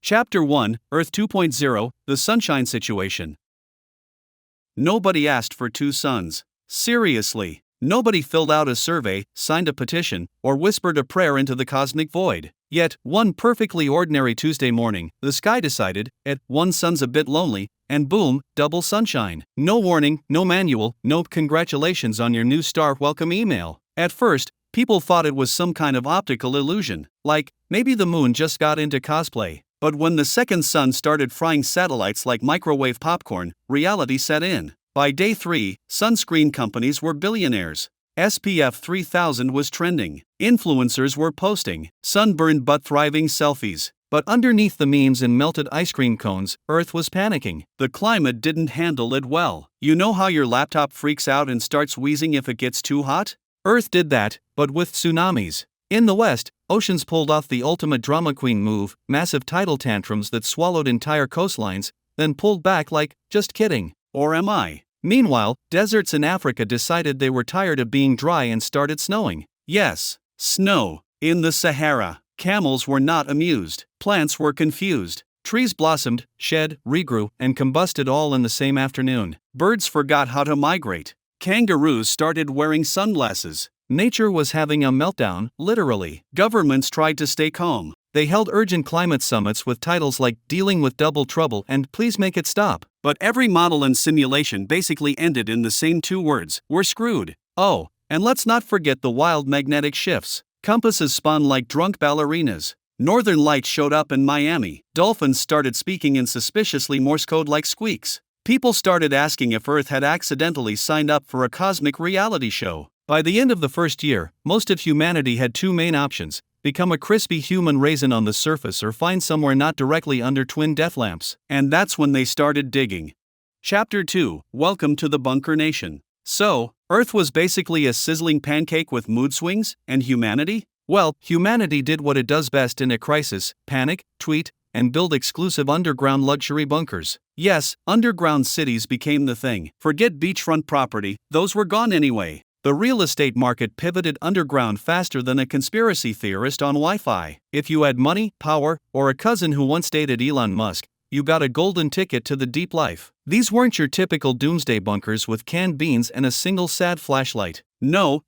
Chapter 1, Earth 2.0, The Sunshine Situation. Nobody asked for two suns. Seriously, nobody filled out a survey, signed a petition, or whispered a prayer into the cosmic void. Yet, one perfectly ordinary Tuesday morning, the sky decided, one sun's a bit lonely, and boom, double sunshine. No warning, no manual, no congratulations on your new star welcome email. At first, people thought it was some kind of optical illusion, like, maybe the moon just got into cosplay. But when the second sun started frying satellites like microwave popcorn, reality set in. By day 3, sunscreen companies were billionaires. SPF 3000 was trending. Influencers were posting sunburned but thriving selfies. But underneath the memes and melted ice cream cones, Earth was panicking. The climate didn't handle it well. You know how your laptop freaks out and starts wheezing if it gets too hot? Earth did that, but with tsunamis. In the West, oceans pulled off the ultimate drama queen move, massive tidal tantrums that swallowed entire coastlines, then pulled back like, just kidding. Or am I? Meanwhile, deserts in Africa decided they were tired of being dry and started snowing. Yes, snow. In the Sahara, camels were not amused. Plants were confused. Trees blossomed, shed, regrew, and combusted all in the same afternoon. Birds forgot how to migrate. Kangaroos started wearing sunglasses. Nature was having a meltdown, literally. Governments tried to stay calm. They held urgent climate summits with titles like Dealing with Double Trouble and Please Make It Stop. But every model and simulation basically ended in the same two words: we're screwed. Oh, and let's not forget the wild magnetic shifts. Compasses spun like drunk ballerinas. Northern lights showed up in Miami. Dolphins started speaking in suspiciously Morse code like squeaks. People started asking if Earth had accidentally signed up for a cosmic reality show. By the end of the first year, most of humanity had two main options: become a crispy human raisin on the surface or find somewhere not directly under twin death lamps. And that's when they started digging. Chapter 2, Welcome to the Bunker Nation. So, Earth was basically a sizzling pancake with mood swings, and humanity? Well, humanity did what it does best in a crisis: panic, tweet, and build exclusive underground luxury bunkers. Yes, underground cities became the thing. Forget beachfront property, those were gone anyway. The real estate market pivoted underground faster than a conspiracy theorist on Wi-Fi. If you had money, power, or a cousin who once dated Elon Musk, you got a golden ticket to the deep life. These weren't your typical doomsday bunkers with canned beans and a single sad flashlight. No.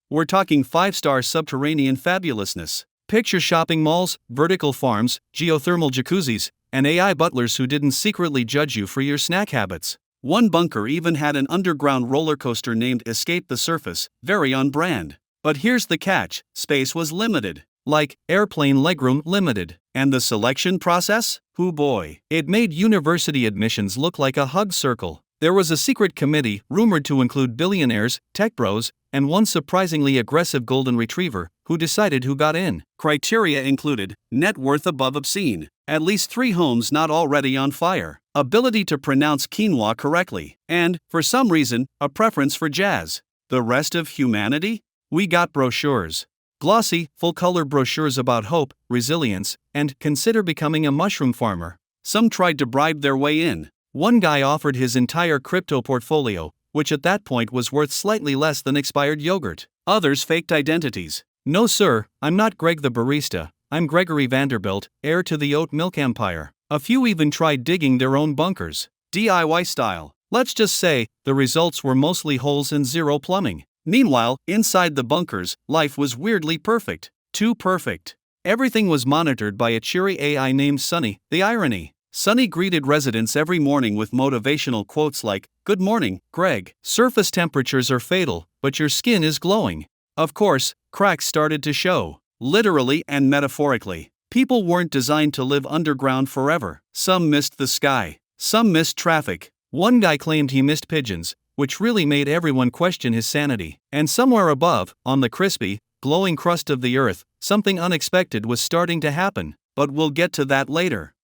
We're talking 5-star subterranean fabulousness. Picture shopping malls, vertical farms, geothermal jacuzzis, and AI butlers who didn't secretly judge you for your snack habits. One bunker even had an underground roller coaster named Escape the Surface, very on brand. But here's the catch: space was limited. Like, airplane legroom limited. And the selection process? Hoo boy. It made university admissions look like a hug circle. There was a secret committee, rumored to include billionaires, tech bros, and one surprisingly aggressive golden retriever, who decided who got in. Criteria included net worth above obscene, at least 3 homes not already on fire, ability to pronounce quinoa correctly, and, for some reason, a preference for jazz. The rest of humanity? We got brochures. Glossy, full-color brochures about hope, resilience, and consider becoming a mushroom farmer. Some tried to bribe their way in. One guy offered his entire crypto portfolio, which at that point was worth slightly less than expired yogurt. Others faked identities. No sir, I'm not Greg the barista, I'm Gregory Vanderbilt, heir to the oat milk empire. A few even tried digging their own bunkers, DIY style. Let's just say, the results were mostly holes and zero plumbing. Meanwhile, inside the bunkers, life was weirdly perfect. Too perfect. Everything was monitored by a cheery AI named Sunny. The irony. Sunny greeted residents every morning with motivational quotes like, "Good morning, Greg. Surface temperatures are fatal, but your skin is glowing." Of course, cracks started to show. Literally and metaphorically. People weren't designed to live underground forever. Some missed the sky. Some missed traffic. One guy claimed he missed pigeons, which really made everyone question his sanity. And somewhere above, on the crispy, glowing crust of the earth, something unexpected was starting to happen. But we'll get to that later.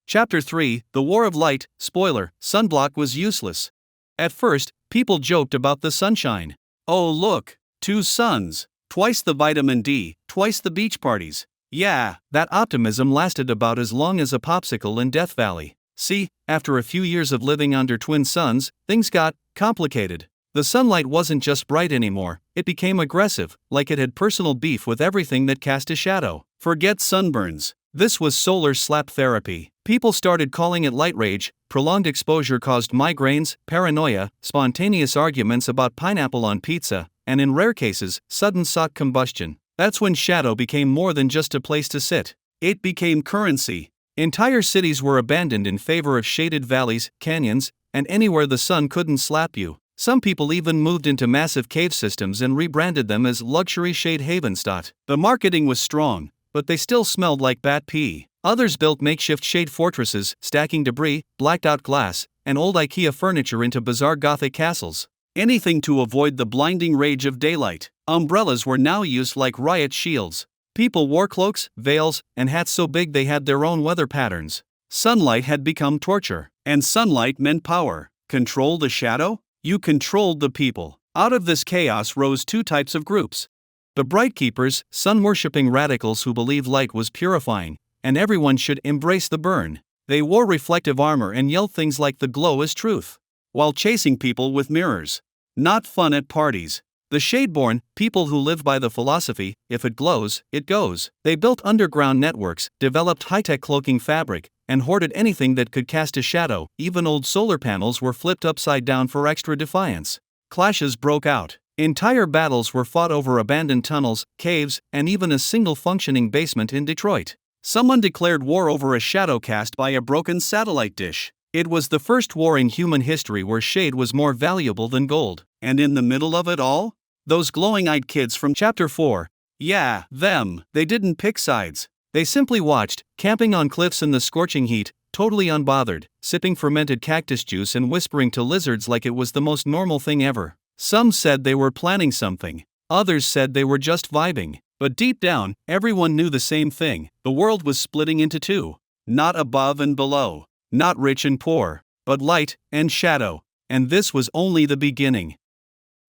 Chapter 3, The War of Light. Spoiler, sunblock was useless. At first, people joked about the sunshine. Oh look, 2 suns, twice the vitamin D, twice the beach parties. Yeah, that optimism lasted about as long as a popsicle in Death Valley. See, after a few years of living under twin suns, things got complicated. The sunlight wasn't just bright anymore, it became aggressive, like it had personal beef with everything that cast a shadow. Forget sunburns. This was solar slap therapy. People started calling it light rage. Prolonged exposure caused migraines, paranoia, spontaneous arguments about pineapple on pizza, and in rare cases, sudden sock combustion. That's when shadow became more than just a place to sit. It became currency. Entire cities were abandoned in favor of shaded valleys, canyons, and anywhere the sun couldn't slap you. Some people even moved into massive cave systems and rebranded them as luxury shade havens. The marketing was strong, but they still smelled like bat pee. Others built makeshift shade fortresses, stacking debris, blacked out glass, and old IKEA furniture into bizarre Gothic castles. Anything to avoid the blinding rage of daylight. Umbrellas were now used like riot shields. People wore cloaks, veils, and hats so big they had their own weather patterns. Sunlight had become torture, and sunlight meant power. Control the shadow? You controlled the people. Out of this chaos rose two types of groups. The bright keepers, sun-worshipping radicals who believed light was purifying, and everyone should embrace the burn. They wore reflective armor and yelled things like the glow is truth, while chasing people with mirrors. Not fun at parties. The Shadeborn, people who lived by the philosophy, if it glows, it goes. They built underground networks, developed high-tech cloaking fabric, and hoarded anything that could cast a shadow. Even old solar panels were flipped upside down for extra defiance. Clashes broke out. Entire battles were fought over abandoned tunnels, caves, and even a single functioning basement in Detroit. Someone declared war over a shadow cast by a broken satellite dish. It was the first war in human history where shade was more valuable than gold. And in the middle of it all? Those glowing-eyed kids from Chapter 4. Yeah, them. They didn't pick sides. They simply watched, camping on cliffs in the scorching heat, totally unbothered, sipping fermented cactus juice and whispering to lizards like it was the most normal thing ever. Some said they were planning something. Others said they were just vibing. But deep down, everyone knew the same thing. The world was splitting into two. Not above and below. Not rich and poor. But light and shadow. And this was only the beginning.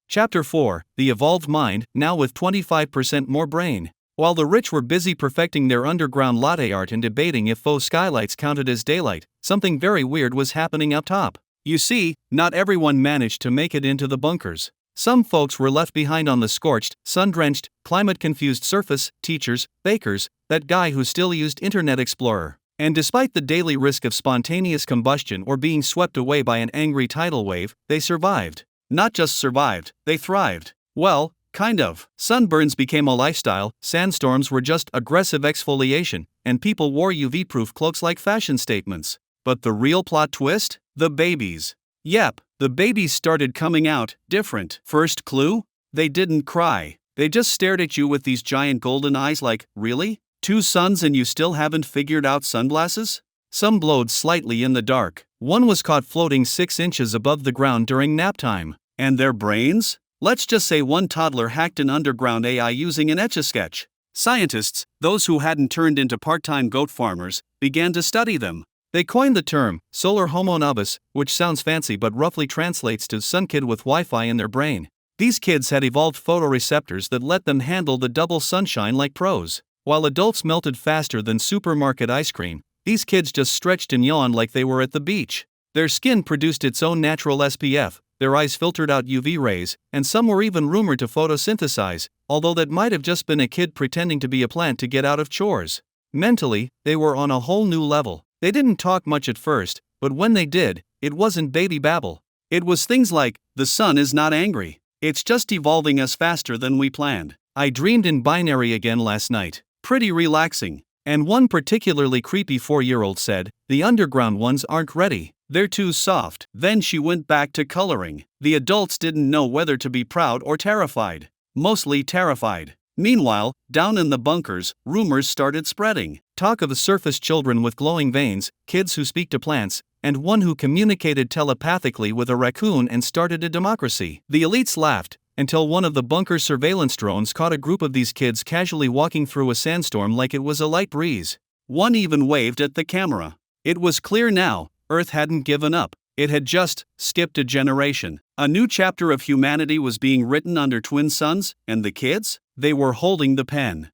Chapter 4, The Evolved Mind, now with 25% more brain. While the rich were busy perfecting their underground latte art and debating if faux skylights counted as daylight, something very weird was happening up top. You see, not everyone managed to make it into the bunkers. Some folks were left behind on the scorched, sun-drenched, climate-confused surface, teachers, bakers, that guy who still used Internet Explorer. And despite the daily risk of spontaneous combustion or being swept away by an angry tidal wave, they survived. Not just survived, they thrived. Well, kind of. Sunburns became a lifestyle, sandstorms were just aggressive exfoliation, and people wore UV-proof cloaks like fashion statements. But the real plot twist? The babies. Yep, the babies started coming out, different. First clue? They didn't cry. They just stared at you with these giant golden eyes like, really? 2 suns and you still haven't figured out sunglasses? Some glowed slightly in the dark. One was caught floating 6 inches above the ground during nap time. And their brains? Let's just say one toddler hacked an underground AI using an Etch-a-Sketch. Scientists, those who hadn't turned into part-time goat farmers, began to study them. They coined the term, solar homo novus, which sounds fancy but roughly translates to sun kid with Wi-Fi in their brain. These kids had evolved photoreceptors that let them handle the double sunshine like pros. While adults melted faster than supermarket ice cream, these kids just stretched and yawned like they were at the beach. Their skin produced its own natural SPF, their eyes filtered out UV rays, and some were even rumored to photosynthesize, although that might have just been a kid pretending to be a plant to get out of chores. Mentally, they were on a whole new level. They didn't talk much at first, but when they did, it wasn't baby babble. It was things like, the sun is not angry. It's just evolving us faster than we planned. I dreamed in binary again last night. Pretty relaxing. And one particularly creepy 4-year-old said, the underground ones aren't ready. They're too soft. Then she went back to coloring. The adults didn't know whether to be proud or terrified. Mostly terrified. Meanwhile, down in the bunkers, rumors started spreading. Talk of the surface children with glowing veins, kids who speak to plants, and one who communicated telepathically with a raccoon and started a democracy. The elites laughed, until one of the bunker's surveillance drones caught a group of these kids casually walking through a sandstorm like it was a light breeze. One even waved at the camera. It was clear now, Earth hadn't given up. It had just skipped a generation. A new chapter of humanity was being written under twin suns, and the kids? They were holding the pen.